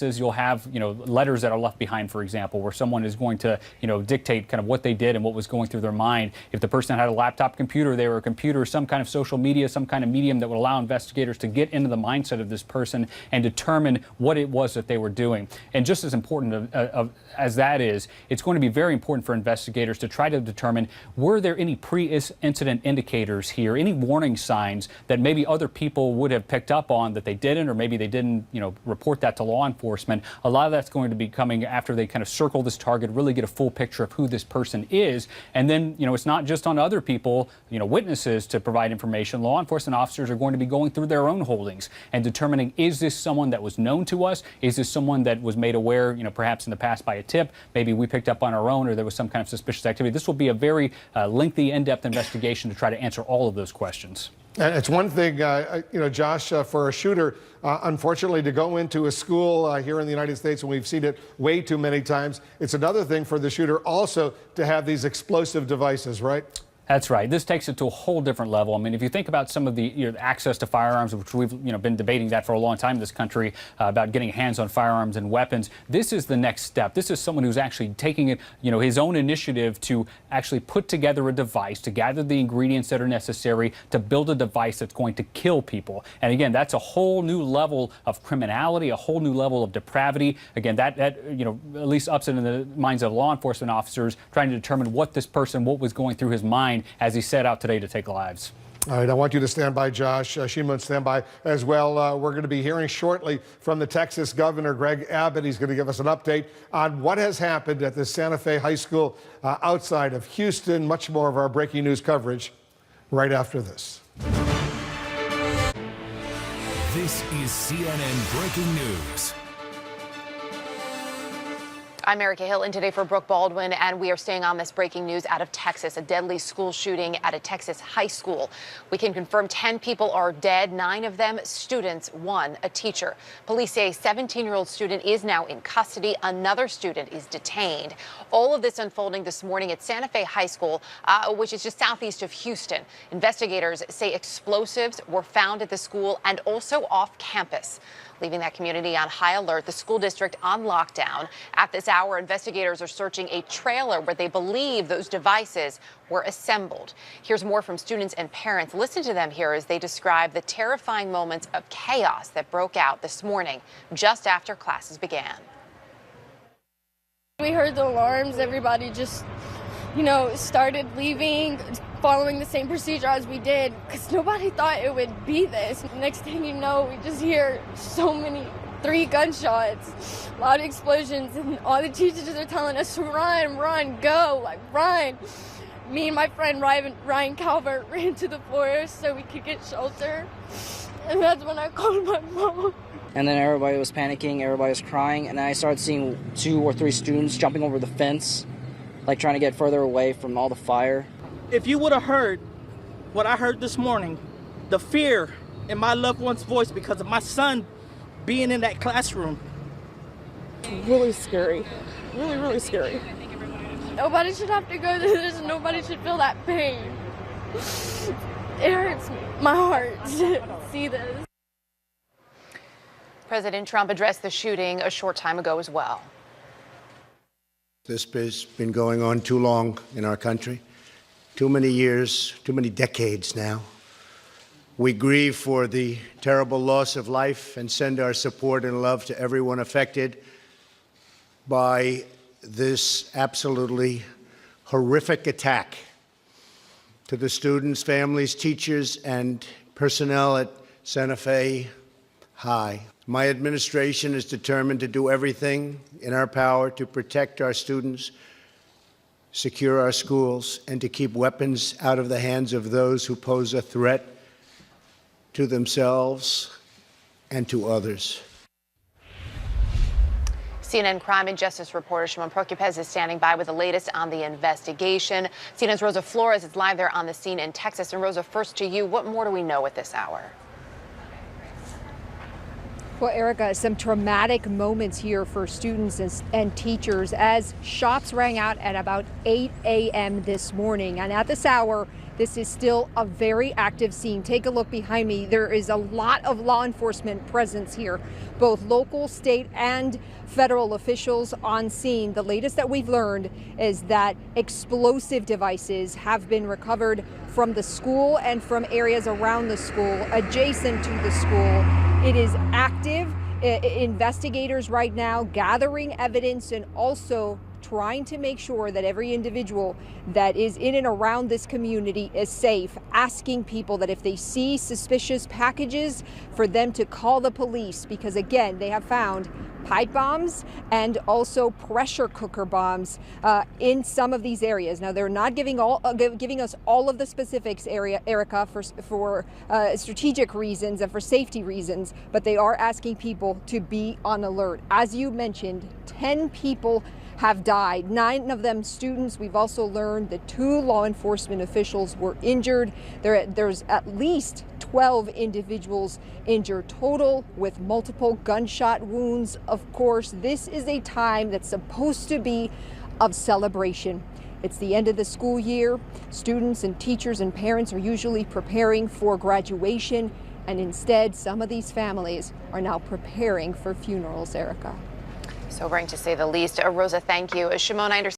You'll have, letters that are left behind, for example, where someone is going to, dictate kind of what they did and what was going through their mind. If the person had a laptop computer, they were a computer, some kind of social media, some kind of medium that would allow investigators to get into the mindset of this person and determine what it was that they were doing. And just as important as that is, it's going to be very important for investigators to try to determine, were there any pre-incident indicators here, any warning signs that maybe other people would have picked up on that they didn't, or maybe they didn't, report that to law enforcement. A lot of that's going to be coming after they kind of circle this target, really get a full picture of who this person is. And then, it's not just on other people, witnesses to provide information. Law enforcement officers are going to be going through their own holdings and determining, is this someone that was known to us? Is this someone that was made aware, perhaps in the past by a tip? Maybe we picked up on our own, or there was some kind of suspicious activity. This will be a very lengthy, in-depth investigation to try to answer all of those questions. And it's one thing, Josh, for a shooter, unfortunately, to go into a school here in the United States, and we've seen it way too many times. It's another thing for the shooter also to have these explosive devices, right? That's right. This takes it to a whole different level. I mean, if you think about some of the access to firearms, which we've been debating that for a long time in this country, about getting hands on firearms and weapons, this is the next step. This is someone who's actually taking it, his own initiative to actually put together a device, to gather the ingredients that are necessary to build a device that's going to kill people. And again, that's a whole new level of criminality, a whole new level of depravity. Again, that at least ups it in the minds of law enforcement officers trying to determine what was going through his mind as he set out today to take lives. All right, I want you to stand by, Josh. Shimon, stand by as well. We're going to be hearing shortly from the Texas Governor, Greg Abbott. He's going to give us an update on what has happened at the Santa Fe High School outside of Houston. Much more of our breaking news coverage right after this. This is CNN Breaking News. I'm Erica Hill in today for Brooke Baldwin, and we are staying on this breaking news out of Texas, a deadly school shooting at a Texas high school. We can confirm 10 people are dead, 9 of them students, 1 a teacher. Police say a 17-year-old student is now in custody. Another student is detained. All of this unfolding this morning at Santa Fe High School, which is just southeast of Houston. Investigators say explosives were found at the school and also off campus, leaving that community on high alert, the school district on lockdown. At this hour, investigators are searching a trailer where they believe those devices were assembled. Here's more from students and parents. Listen to them here as they describe the terrifying moments of chaos that broke out this morning, just after classes began. We heard the alarms. Everybody just, started leaving, following the same procedure as we did, because nobody thought it would be this. Next thing you know, we just hear 3 gunshots, loud explosions, and all the teachers are telling us to run, go, run. Me and my friend Ryan Calvert ran to the forest so we could get shelter, and that's when I called my mom. And then everybody was panicking, everybody was crying, and then I started seeing 2 or 3 students jumping over the fence, trying to get further away from all the fire. If you would have heard what I heard this morning, the fear in my loved one's voice because of my son being in that classroom. Really scary. Really, really scary. Nobody should have to go through this, and nobody should feel that pain. It hurts my heart to see this. President Trump addressed the shooting a short time ago as well. This has been going on too long in our country. Too many years, too many decades now. We grieve for the terrible loss of life and send our support and love to everyone affected by this absolutely horrific attack. To the students, families, teachers, and personnel at Santa Fe High. My administration is determined to do everything in our power to protect our students, secure our schools, and to keep weapons out of the hands of those who pose a threat to themselves and to others. CNN crime and justice reporter Shimon Prokupez is standing by with the latest on the investigation. CNN's Rosa Flores is live there on the scene in Texas. And Rosa, first to you, what more do we know at this hour? Well, Erica, some traumatic moments here for students and teachers as shots rang out at about 8 a.m. this morning. And at this hour, this is still a very active scene. Take a look behind me. There is a lot of law enforcement presence here, both local, state, and federal officials on scene. The latest that we've learned is that explosive devices have been recovered from the school and from areas around the school, adjacent to the school. It is active. Investigators right now gathering evidence and also trying to make sure that every individual that is in and around this community is safe, asking people that if they see suspicious packages for them to call the police, because again, they have found pipe bombs and also pressure cooker bombs in some of these areas. Now, they're not giving us all of the specifics, Erica, for strategic reasons and for safety reasons, but they are asking people to be on alert. As you mentioned, 10 people have died, 9 of them students. We've also learned that 2 law enforcement officials were injured. There's at least 12 individuals injured total with multiple gunshot wounds. Of course, this is a time that's supposed to be of celebration. It's the end of the school year. Students and teachers and parents are usually preparing for graduation, and instead, some of these families are now preparing for funerals, Erica. Sobering to say the least. Rosa, thank you. Shimon, I understand